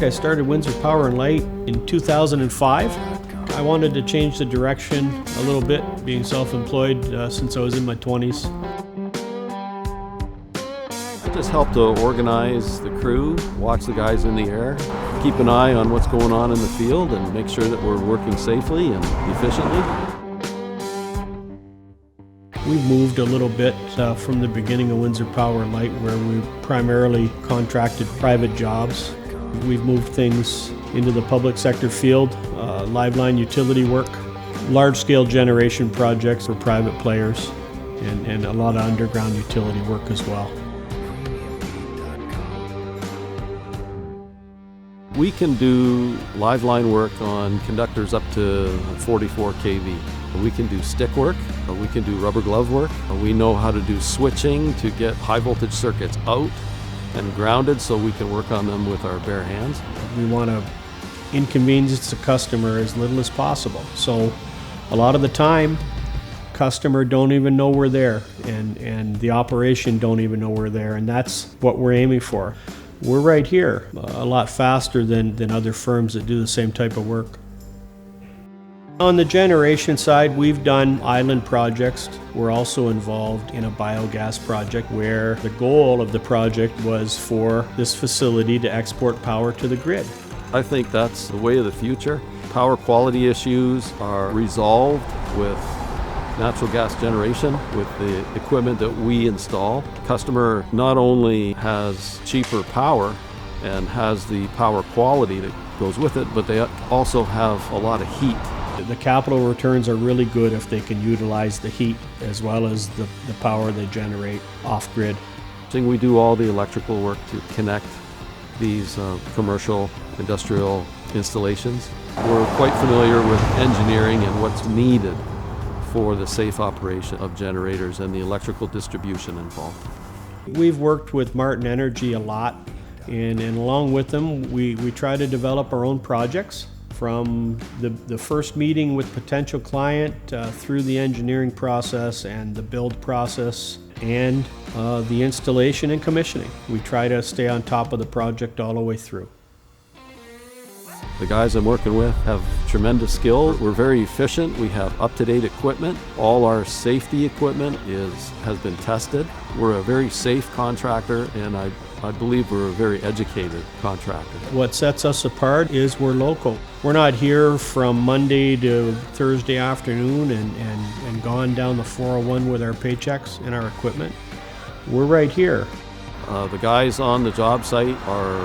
I started Windsor Power and Light in 2005. I wanted to change the direction a little bit, being self-employed since I was in my 20s. I just help to organize the crew, watch the guys in the air, keep an eye on what's going on in the field, and make sure that we're working safely and efficiently. We've moved a little bit from the beginning of Windsor Power and Light, where we primarily contracted private jobs. We've moved things into the public sector field, live line utility work, large-scale generation projects for private players, and a lot of underground utility work as well. We can do live line work on conductors up to 44 kV. We can do stick work, we can do rubber glove work. We know how to do switching to get high voltage circuits out and grounded so we can work on them with our bare hands. We want to inconvenience the customer as little as possible. So a lot of the time, customer don't even know we're there, and the operation don't even know we're there, and that's what we're aiming for. We're right here, a lot faster than other firms that do the same type of work. On the generation side, we've done island projects. We're also involved in a biogas project where the goal of the project was for this facility to export power to the grid. I think that's the way of the future. Power quality issues are resolved with natural gas generation, with the equipment that we install. Customer not only has cheaper power and has the power quality that goes with it, but they also have a lot of heat. The capital returns are really good if they can utilize the heat as well as the power they generate off-grid. We do all the electrical work to connect these commercial, industrial installations. We're quite familiar with engineering and what's needed for the safe operation of generators and the electrical distribution involved. We've worked with Martin Energy a lot, and along with them, we try to develop our own projects. From the first meeting with potential client through the engineering process and the build process and the installation and commissioning. We try to stay on top of the project all the way through. The guys I'm working with have tremendous skills. We're very efficient. We have up-to-date equipment. All our safety equipment has been tested. We're a very safe contractor, and I believe we're a very educated contractor. What sets us apart is we're local. We're not here from Monday to Thursday afternoon and gone down the 401 with our paychecks and our equipment. We're right here. The guys on the job site are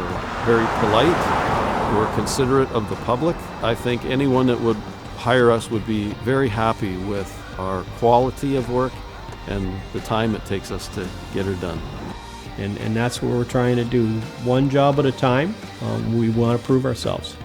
very polite. We're considerate of the public. I think anyone that would hire us would be very happy with our quality of work and the time it takes us to get her done. And that's what we're trying to do. One job at a time. We want to prove ourselves.